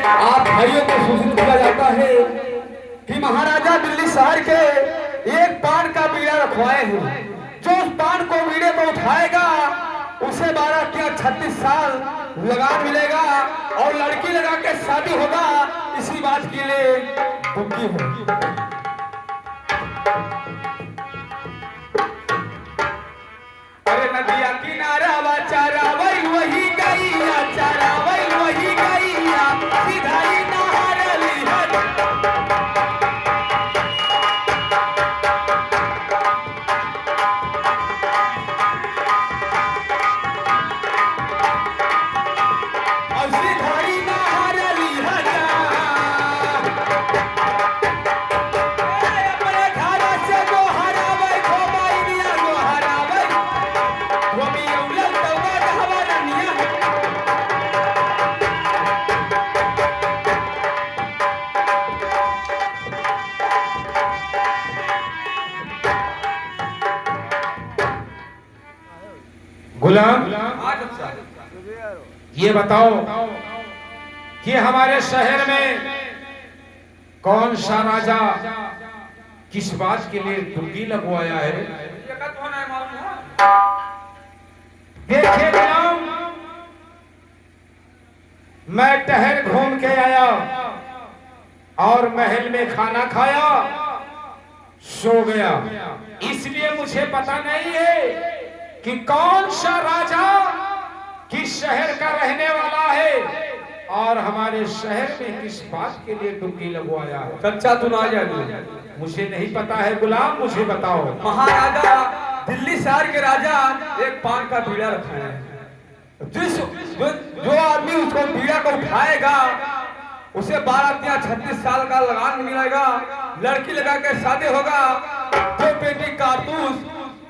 आप भाइयों को सूचित किया जाता है कि महाराजा दिल्ली शहर के एक पान का बीड़ा रखवाए हैं। जो उस पान को बीड़े को उठाएगा उसे 12 या 36 साल लगान मिलेगा और लड़की लगा के शादी होगा। इसी बात के लिए दुखी हो। अरे नदिया किनारा चारा वही वही गैया, चारा वही गैया, सीधाई नहार लिहर। गुलाम, ये बताओ कि हमारे शहर में कौन सा राजा किस बात के लिए डुबकी लगवाया है? देखिए गुलाम, मैं टहल घूम के आया और महल में खाना खाया, सो गया। इसलिए मुझे पता नहीं है कि कौन सा राजा किस शहर का रहने वाला है और हमारे शहर में किस बात के लिए डुबकी लगवाया है। सच्चा तू ना जाने, मुझे नहीं पता है गुलाम, मुझे बताओ। महाराजा दिल्ली शहर के राजा एक पान का बीड़ा रखा है। जो आदमी उसको बीड़ा को उठाएगा उसे 12 या 36 साल का लगान मिलेगा, लड़की लगा के शादी होगा, जो पेटी कारतूस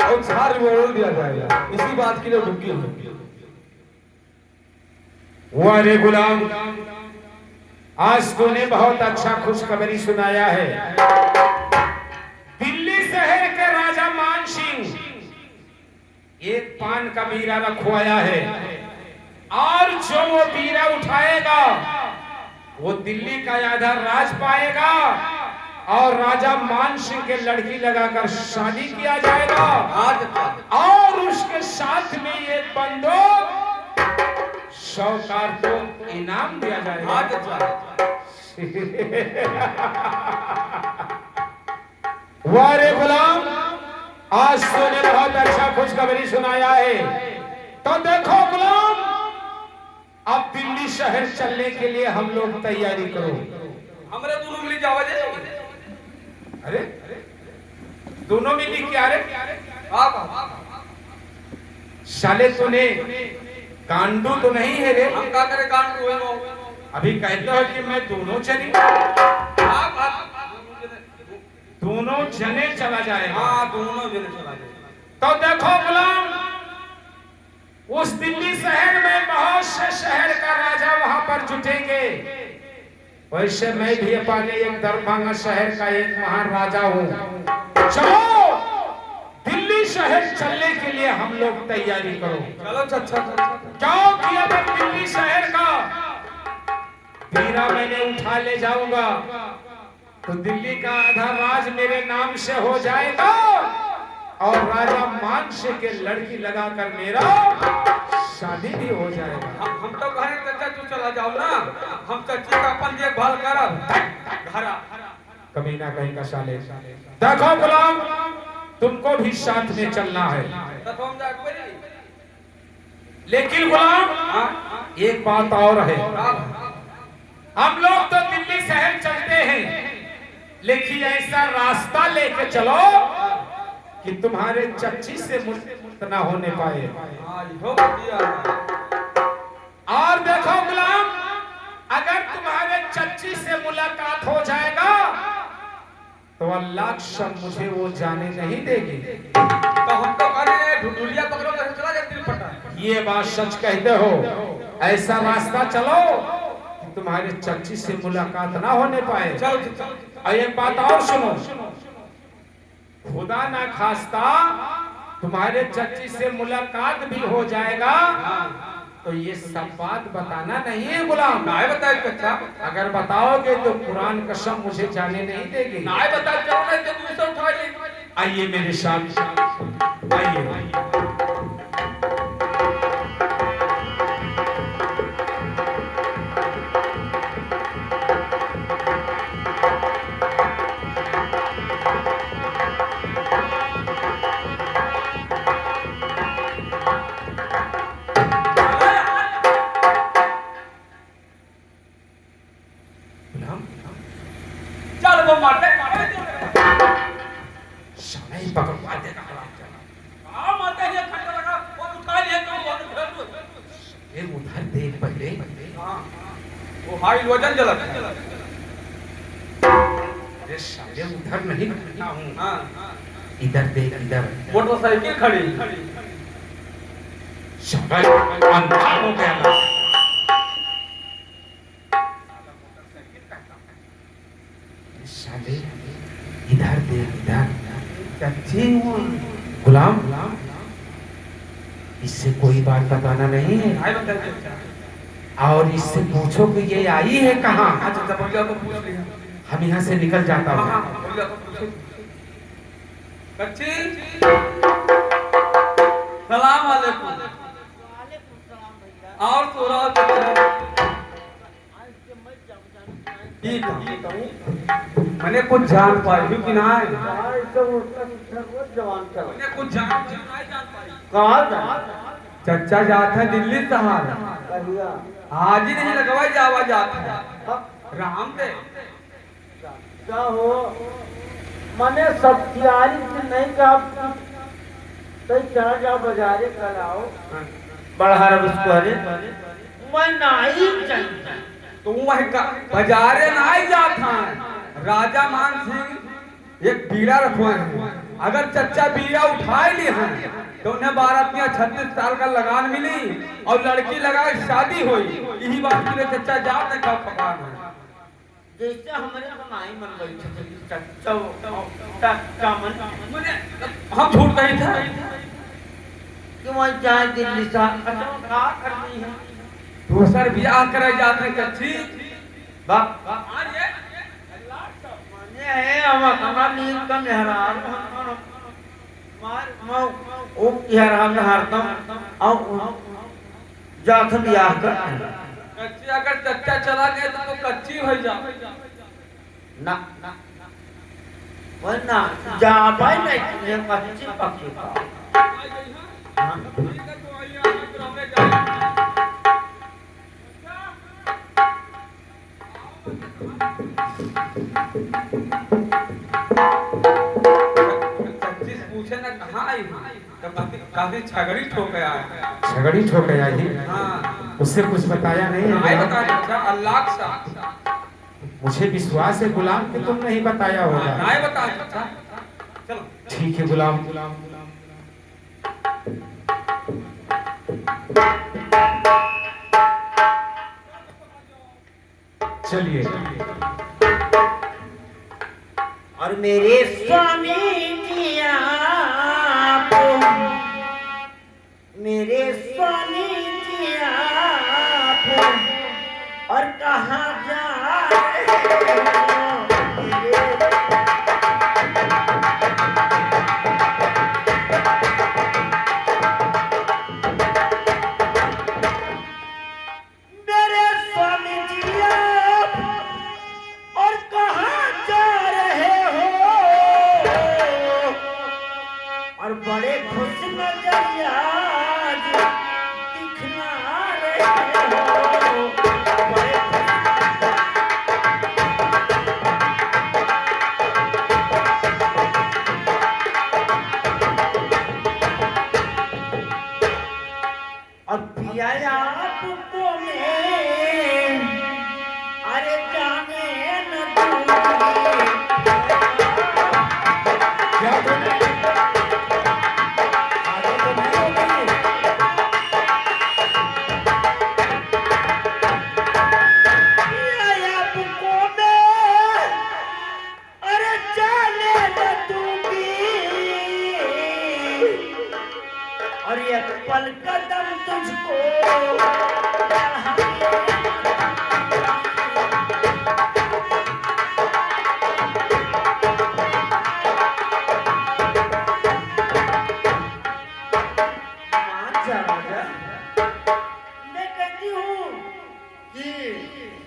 और झाड़ बोल दिया जाएगा। इसी बात के लिए डुबकी है। वारे गुलाम, आज तूने बहुत अच्छा खुशखबरी सुनाया है। दिल्ली शहर के राजा मान सिंह एक पान का बीड़ा रखवाया है और जो वो बीड़ा उठाएगा वो दिल्ली का आधा राज पाएगा और राजा मान सिंह के लड़की लगाकर शादी किया जाएगा और उसके साथ में ये बंदूक 100 को इनाम दिया जाएगा। वारे गुलाम, आज तूने बहुत अच्छा खुशखबरी सुनाया है। तो देखो गुलाम, अब दिल्ली शहर चलने के लिए हम लोग तैयारी करो। हमरे दोनों मिली जावा जे। अरे दोनों मिली क्या रे? साले तूने कांडू तो नहीं है रे? हम का करे कांडू है वो? अभी कहते हो कि मैं दोनों चली, दोनों जने चला जाए। हाँ, दोनों जने चला जाए। तो देखो गुलाम, उस दिल्ली शहर में बहुत से शहर का राजा वहां पर जुटेंगे। वैसे मैं भी अपने एक दरभंगा शहर का एक महान राजा हूँ। चलो दिल्ली शहर चलने के लिए हम लोग तैयारी करो। चलो अच्छा, क्योंकि अगर दिल्ली शहर का बीड़ा मैंने उठा ले जाऊंगा तो दिल्ली का आधा राज मेरे नाम से हो जाएगा और राजा मान सिंह के लड़की लगाकर मेरा शादी भी हो जाएगा। हम तो कह रहे चाचा तू चला जाओ ना, हम चाची का अपन देखभाल करब। घरा कमीना कहीं का साले। देखो गुलाम, तुमको भी साथ में चलना है, लेकिन गुलाम एक बात और है। हम लोग तो दिल्ली शहर चलते हैं, लेकिन ऐसा रास्ता लेके चलो कि तुम्हारे चच्ची से मुलाकात ना होने पाए। और देखो गुलाम, अगर तुम्हारे चच्ची से मुलाकात हो जाएगा तो अल्लाह कसम मुझे वो जाने नहीं देगी। तो हम तो अरे ढुढुलिया पकड़ो तो चला जाए दिल पटा। ये बात सच कहते हो। ऐसा रास्ता चलो कि तुम्हारे चच्ची से मुलाकात ना होने पाए। चल और एक बात और सुनो, खुदा ना खास्ता तुम्हारे चच्ची से मुलाकात भी हो जाएगा तो ये सब बात बताना नहीं है गुलाम। नाय बताए कच्चा, अगर बताओगे तो कुरान कसम मुझे जाने नहीं देगी। नाय बता चलो नहीं तो दूसरा उठा ले। आइए मेरे साथ, आइए। चल वो मारते समय पकड़वा देगा। हां मारते ये खंड लगा वो उठा ले तो वो ये उधर देख पहले। हां वो हाई वजन जलत। अरे साले उधर नहीं खड़ा हूँ। हां इधर देख, इधर मोटरसाइकिल खड़ी। साला अंधा हो गया ना। साले इधर देख, इधर। कच्ची गुलाम, इससे कोई बात बताना नहीं है। नाय बताए और इससे पूछो कि ये आई है कहाँ। अच्छा जब बोलिया तो पूछ लिया। हम यहाँ से निकल जाता हां हूँ। हां बोलिया तो पूछ। कच्ची सलाम वालेकुम। वालेकुम सलाम भैया। और तोरा ठीक मैंने कुछ जान पाई कि ना जवान चल मैंने कुछ जान नहीं जान पाई। कहाँ जा चच्चा जाता है दिल्ली शहर, कहिया आज ही नहीं लगवाई जावा जाता है राम दे। क्या हो मने सब तैयारी से नहीं का तो चला जाओ बाजारे कल आओ बढ़ा उसको मैं नहीं चाहिए तो वही बाजारे नहीं जाता है। राजा मान सिंह एक बीड़ा रखवाए हैं। अगर चच्चा बीड़ा उठाए लिए हैं तो उन्हें 12-36 साल का लगान मिली और लड़की लगा के शादी हुई। यही बात के लिए चच्चा जात है का पकान है। जैसे हमारे कमाई मन गई मैंने हम झूठ कही था कि वही जाए दिल्ली से क्या करनी है दूसर ब्याह करे जाते कच्ची बाप मने है हमारा नील का मेहरार मार ओ मेहरार हरदम और जात ब्याह कर कच्ची अगर चच्चा चला गया तो कच्ची हो जा ना वरना जा पाए नहीं ये कच्ची पक्की का पूछे ना कहाँ आई तो काफी छगड़ी ठोक गया है। झगड़ी ठोक गया जी। हाँ उससे कुछ बताया नहीं नहीं है। बता अल्लाह सा मुझे विश्वास है गुलाम कि तुम नहीं बताया होगा। नहीं बता चलो ठीक है गुलाम। चलिए। और मेरे स्वामी जी आप मेरे स्वामी जी आप और कहाँ जा रहे हो मेरे मेरे स्वामी जी आप और कहाँ जा रहे हो और बड़े खुश नजरिया दिखना रहे हो बड़े खुश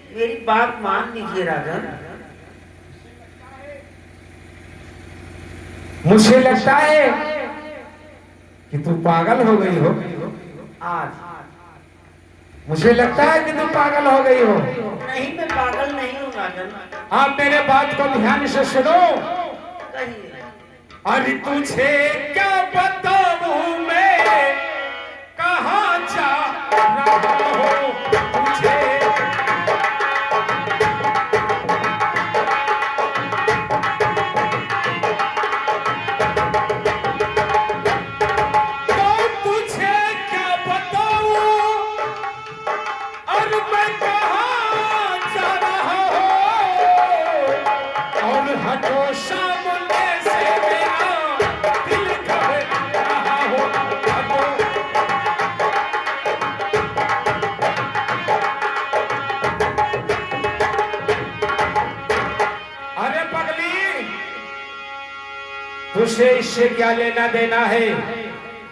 मेरी बात मान लीजिए राजन। मुझे लगता है कि तू पागल हो गई हो। आज मुझे लगता है कि तू पागल हो गई हो। नहीं, मैं पागल नहीं हूँ राजन। आप मेरे बात को ध्यान से सुनो। कहिए। अरे तुझे क्या बताऊं मैं कहाँ जा रहा हूँ तुझे। तो तुझे क्या बताऊं और मैं कहाँ जा रहा हूँ। और हटो सामने से मेरा दिल घबरा रहा हो। हटो। अरे पगली, तुझे इससे क्या लेना देना है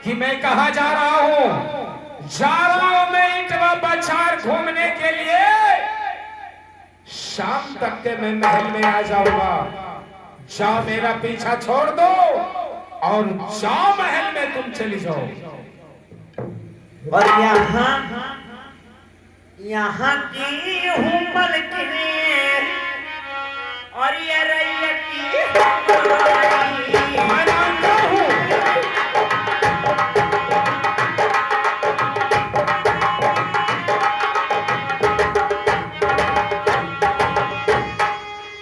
कि मैं कहा जा रहा हूं। जा रहा हूं मैं इटवा बाजार घूमने के लिए। शाम तक के मैं महल में आ जाऊंगा। जाओ, मेरा पीछा छोड़ दो और जाओ महल में तुम चली जाओ। और यहाँ की हूँ मलकिनी और ये रैयती मैं जानता हूं।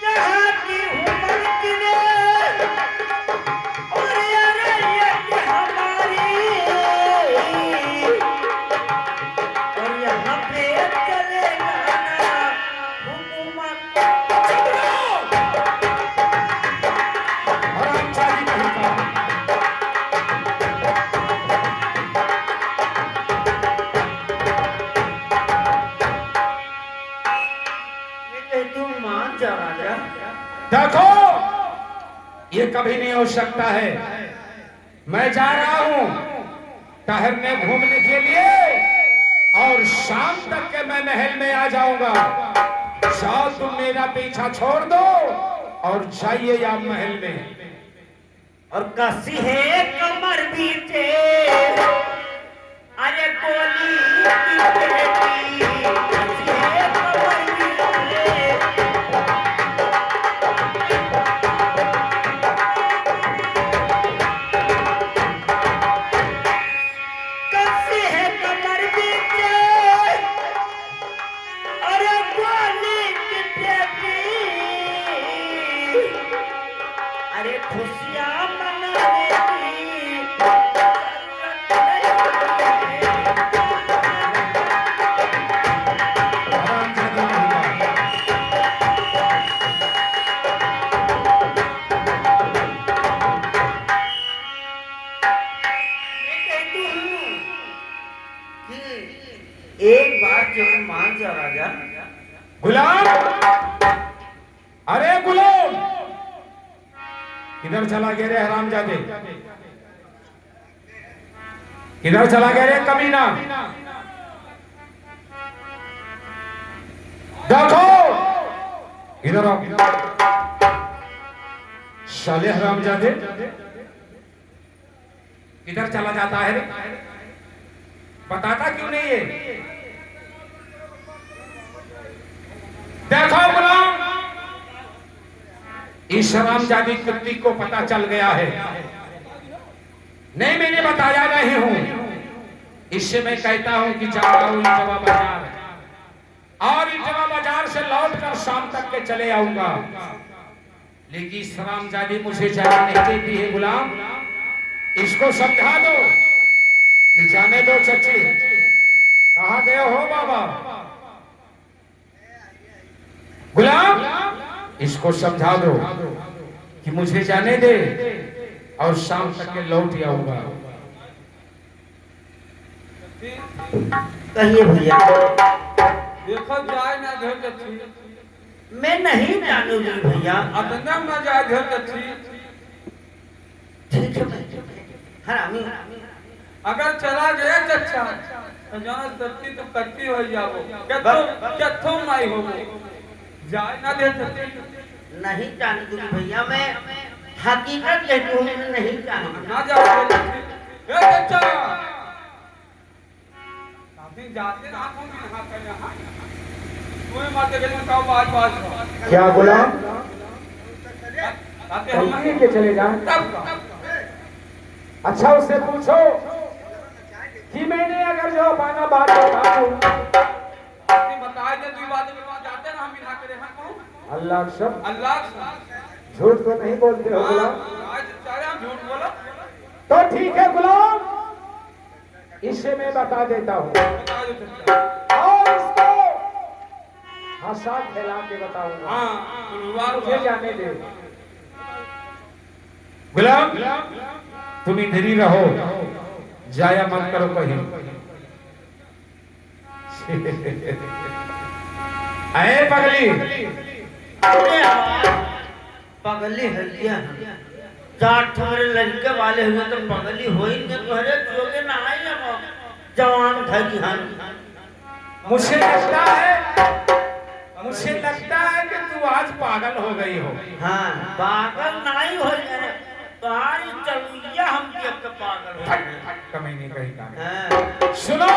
यहाँ की हूँ मलकिनी और ये रैयती हमारी। और यहाँ पे चलेगा ना हुकूमत। हरामजादी कहीं का। मैं कहती हूँ मान जा राजा। देखो, ये कभी नहीं हो सकता है। मैं जा रहा हूं ठहरने घूमने के लिए और शाम तक के मैं महल में आ जाऊंगा। जाओ, तुम मेरा पीछा छोड़ दो और जाइए आप महल में। और कसी है कमर बीचे अरे गोली की बेटी। कसी है कमर बीचे कसी है कमर बीचे अरे गोली की बेटी। अरे खुशियाँ मनाने की जरूरत नहीं है। हरामजादी कहीं का। मैं कहती हूँ कि एक बात जो मान जा राजा। गुलाम, अरे गुलाम, किधर चला गया रे हरामजादे। किधर चला गया रे कमीना। देखो, इधर आओ। साले हरामजादे, किधर चला जाता है रे? बताता क्यों नहीं है? देखो गुलाम, इस हरामजादी कुत्ती को पता चल गया है। नहीं, मैंने बताया नहीं हूं। इससे मैं कहता हूं कि जा रहा हूं इटवा बाजार और इटवा बाजार से लौट कर शाम तक के चले आऊंगा। लेकिन इस हरामजादी मुझे जाने नहीं देती है। गुलाम, इसको समझा दो कि जाने दो। चची, कहाँ गए हो बाबा? गुलाम, इसको समझा दो कि मुझे जाने दे और शाम तक के लौट आऊंगा। कहिए भैया। देखो जाए ना घर के थी। मैं नहीं जानूंगी भैया। अपना ना जाए घर के थी। ठीक है हरामी। अगर चला गया चचा तो जाना सच्ची तो कच्ची हो जाओ क्या तुम नहीं हो जाए ना दे सकते नहीं जानती हूँ भैया, मैं हकीकत कहती हूँ, मैं नहीं जानती। ना जाओ चचा काफी जाते ना तुम यहाँ पे यहाँ तुम्हें मारते गले में काओ बाज बाज क्या गुलाम आते हम कहीं के चले जाए? अच्छा उससे पूछो कि मैंने अगर जो पाना बात बता दूं बताए दे तू बात में जाते ना हम यहाँ करे हम अल्लाह सब अल्लाह झूठ तो नहीं बोलते हो गुलाम? आज चाहे हम झूठ बोलो तो ठीक है गुलाम, इसे मैं बता देता हूँ बता दो चचा और इसको हंसा खेला के बताऊंगा। हाँ मुझे जाने दे गुलाम, तुम इधर ही रहो, जाया मत करो कहीं। अरे पगली पगली हल्दिया जाट मेरे लड़के वाले हुए तो पगली हो ही नहीं, तो हरे जोगे ना आई अब जवान धरी हम। मुझे लगता है कि तू आज पागल हो गई हो। हाँ पागल नहीं हो जाए तो आज चलिया हम देख के पागल हो गए। कमीनी कहीं का। हाँ। सुनो,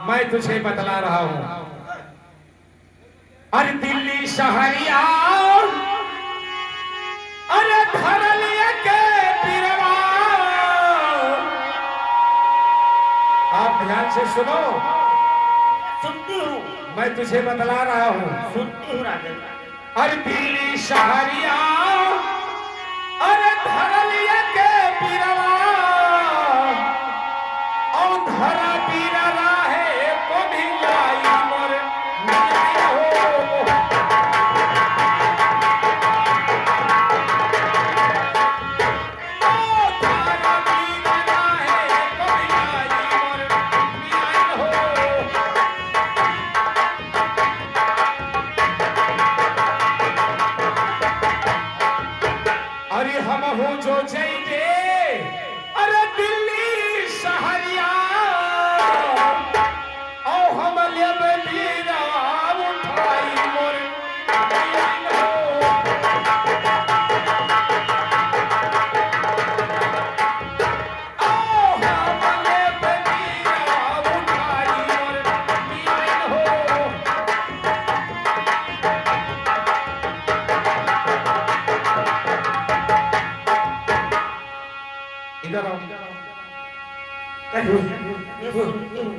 मैं तुझे बतला रहा हूँ। अरे दिल्ली शहरिया अरे धरलिया के पीरवा, आप ध्यान से सुनो, सुनती हूँ, मैं तुझे बतला रहा हूँ। सुनती हूँ राजन। अरे दिल्ली शहरिया अरे धरलिया के पीरवा और धरा पीरा राहे को भी लाई मोर मिलाई हो। ओ धरा पीरा राहे को भी लाई मोर मिलाई हो। अरे हम हो जो जइबे अरे दिल्ली शहरिया औ हम लेबे बीरा उठाई मोर मिलाई हो। औ हम लेबे बीरा उठाई मोर मिलाई हो। इधर आओ, ये सुनती हूँ,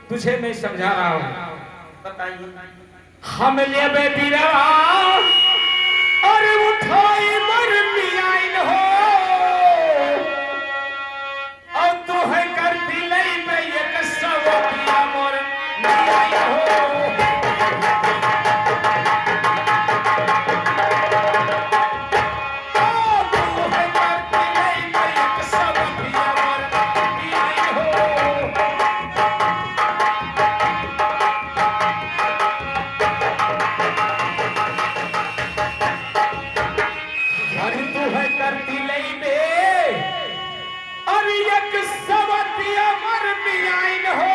तुझे मैं समझा रहा हूँ। बताइए। हम लेबे बिरवा और उठाई मर मियाइन हो और तू है कर दिलई में एक सव पिया मोर मियाइन हो। ओ तू है कर दिलई में एक सव पिया मोर मियाइन हो। अरे तू है करती लई बे अरे एक सवतिया मर मियाइन हो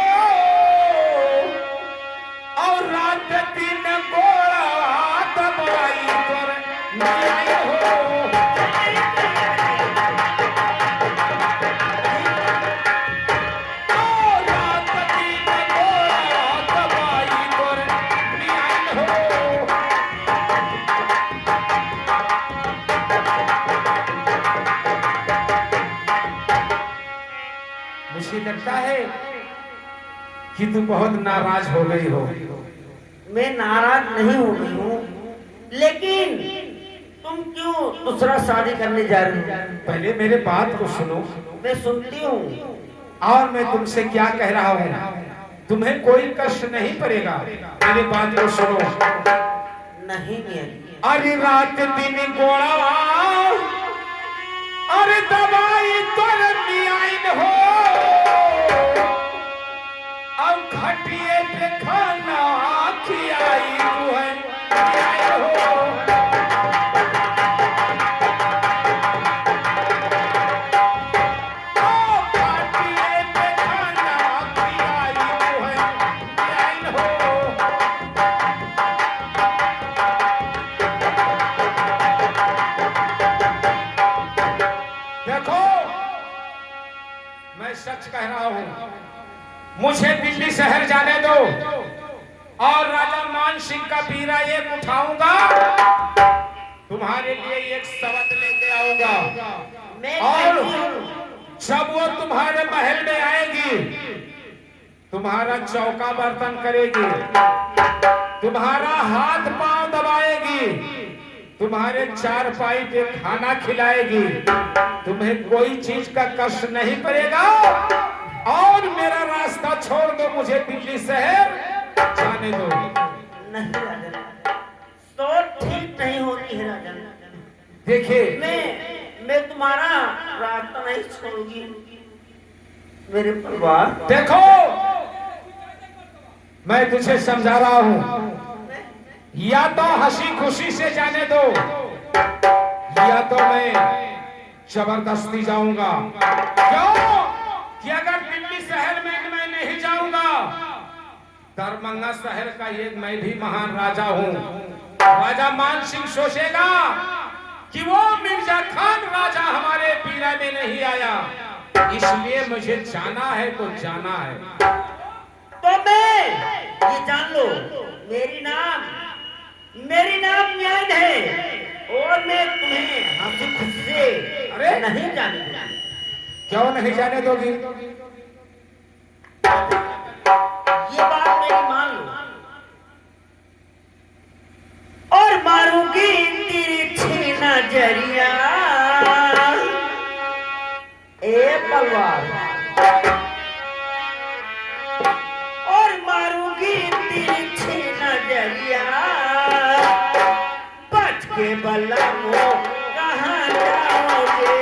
और रात दिन गोड़ा दबाई कर मियाइन हो। ओ रात दिन गोड़ा दबाई कर मियाइन हो। मुझे लगता है कि तू बहुत नाराज हो गई हो। मैं नाराज नहीं हो गई हूँ, लेकिन तुम क्यों दूसरा शादी करने जा रही हो? पहले मेरे बात को सुनो मैं सुनती हूँ। और मैं तुमसे क्या कह रहा हूँ, तुम्हें कोई कष्ट नहीं पड़ेगा। मेरी बात को सुनो। नहीं मियाँ, अरे रात दिन गोड़ा अरे दवाई तोर मियाइन हो अब खटिए पे खाना खियाई तू है मियाइन हो। ओ खटिए सच कह रहा हूं। मुझे दिल्ली शहर जाने दो और राजा मान सिंह का पीरा एक उठाऊंगा, तुम्हारे लिए एक शब्द लेके आऊंगा, और जब वो तुम्हारे महल में आएगी, तुम्हारा चौका बर्तन करेगी, तुम्हारा हाथ पांव दबाएगी, तुम्हारे चारपाई पे खाना खिलाएगी, तुम्हें कोई चीज का कष्ट नहीं पड़ेगा, और मेरा रास्ता छोड़ दो, मुझे दिल्ली शहर जाने दो। नहीं राजन, तो ठीक नहीं होती है राजन। देखिए, मैं तुम्हारा रास्ता नहीं छोड़ूंगी मेरे परिवार। देखो, मैं तुझे समझा रहा हूं, या तो हंसी खुशी से जाने दो, या तो मैं जबरदस्ती जाऊंगा। क्यों? कि अगर दिल्ली शहर में मैं नहीं जाऊंगा, दरभंगा शहर का ये मैं भी महान राजा हूं। राजा मान सिंह सोचेगा कि वो मिर्जा खान राजा हमारे पीरा में नहीं आया, इसलिए मुझे जाना है तो जाना है। तो मैं ये जान लो, मेरी नाम न्याय है, और मैं तुम्हें हंसी खुशी से अरे नहीं जाने दूंगा। क्यों नहीं जाने दोगी? ये बात मेरी मान लो, और मारूंगी तिरछी नजरिया ए पलवार, और मारूंगी तिरछी नजरिया, बच के बल्ला को कहाँ जाओगे?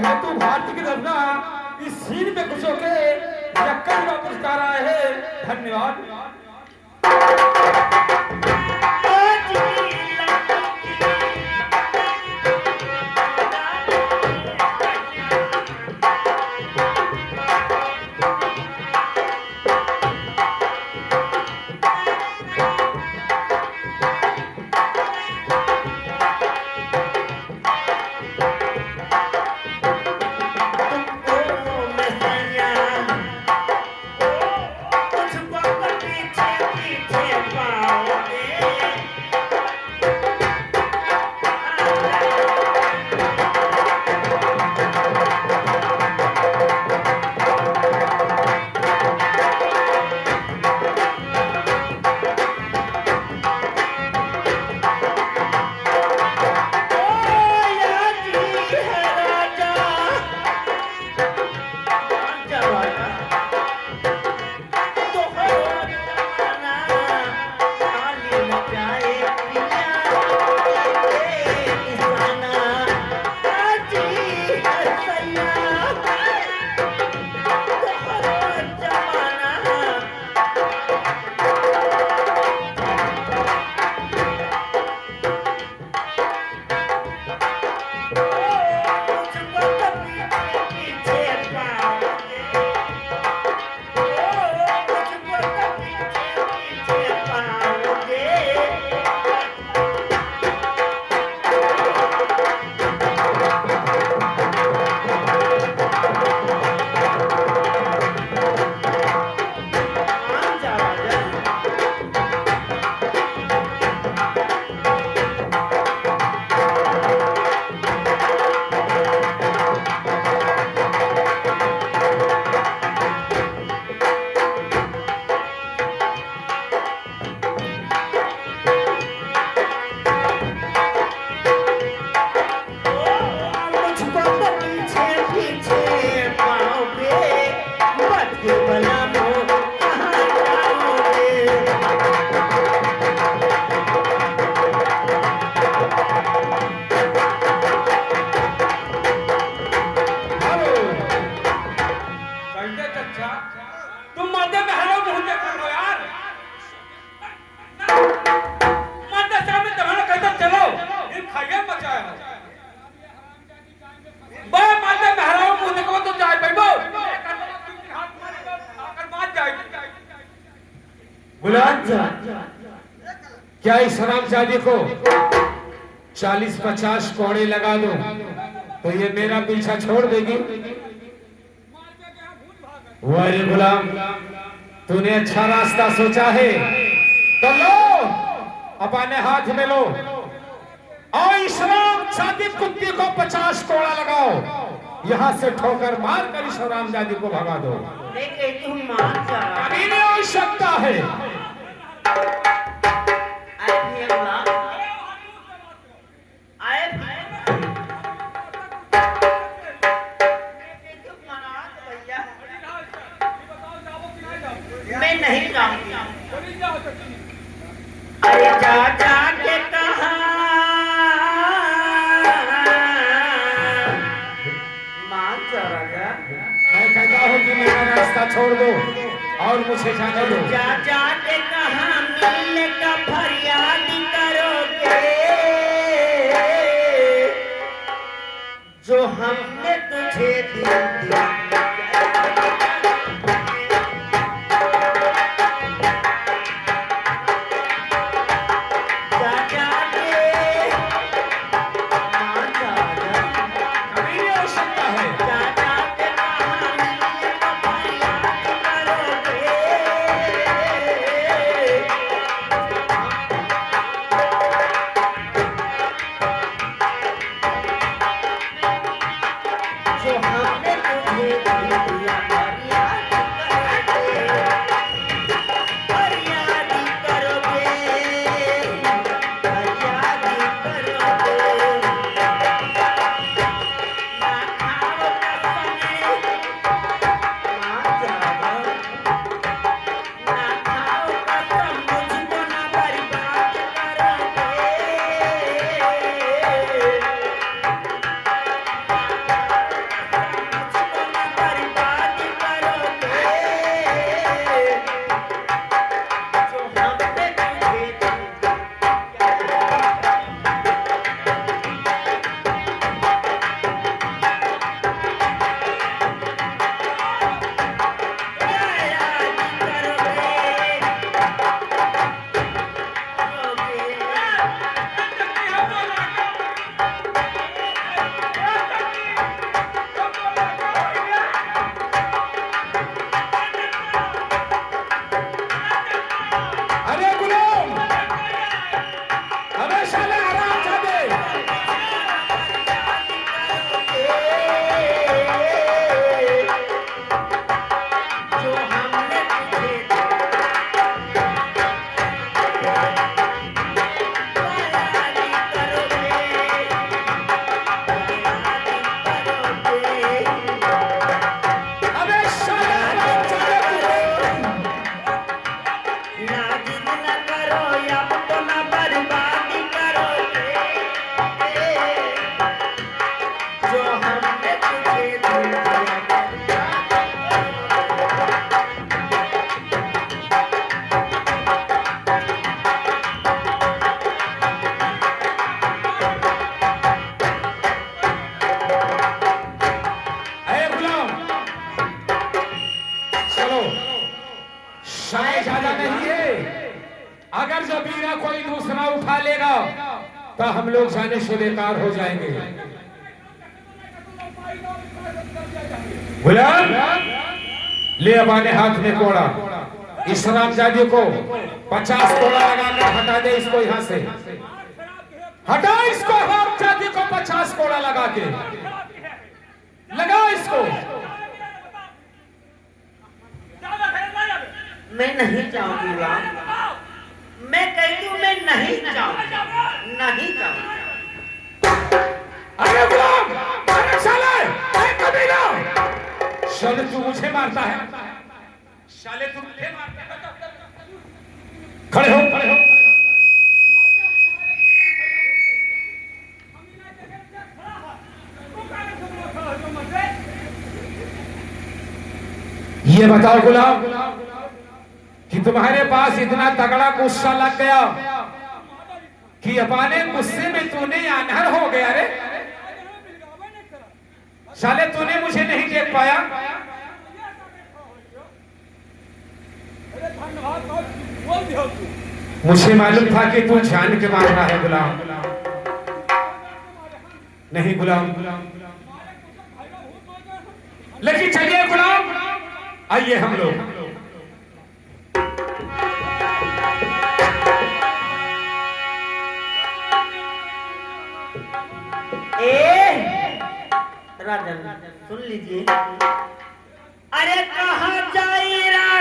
हेतु भारती की तरफ ना इस सीन पे खुश होके यक्कन का पुरस्कार आए हैं। धन्यवाद। अच्छा तुम मर्दे में हरो मुंह देख लो यार मर्दे सामने तुम्हारा कहता चलो ये खाइए बचाया बे मर्दे में हरो मुंह देखो तो जाए बैठो आकर बात जाएगी गुलाम क्या इस हरामजादी को 40-50 कोड़े लगा दो तो ये मेरा पीछा छोड़ देगी वारे गुलाम तूने अच्छा रास्ता सोचा है तो लो अपने हाथ में लो और इस हरामजादी कुत्ते को 50 कोड़ा लगाओ यहाँ से ठोकर मार कर इस हरामजादी को भगा दो मैं कहती हूँ मान जा अभी नहीं आवश्यकता है आए भी गुलाम आए भी भैया मैं नहीं जाऊंगी अरे जा जा के कहा मान जा राजा मैं कहता हूँ कि मेरा रास्ता छोड़ दो और मुझे जाने दो जा जा के कहा मिलने का फरियाद करोगे जो हमने तुझे दिया अगर जबीरा कोई दूसरा उठा लेगा तो हम लोग जाने से बेकार हो जाएंगे। गुलाम ले अपने हाथ में कोड़ा, इस हरामजादी को 50 कोड़ा लगाकर हटा दे इसको यहाँ से, हटा इसको हरामजादी को 50 कोड़ा लगा के लगा इसको। मैं नहीं जाऊंगी गुलाम, मैं कहती हूँ मैं नहीं जाऊंगी, नहीं जाऊंगी। अरे गुलाम, अरे साले, अरे कमीना, साले तू मुझे मारता है, साले तू मुझे मारता है। खड़े हो, खड़े हो। ये बताओ गुलाम कि तुम्हारे पास इतना तगड़ा गुस्सा लग गया कि अपने गुस्से में तूने अनहर हो गया रे। साले तूने मुझे नहीं देख पाया। मुझे मालूम था कि तू जान के मार रहा है गुलाम। नहीं गुलाम, लेकिन चलिए गुलाम, आइए हम लोग राजन सुन लीजिए। अरे कहाँ जाई राज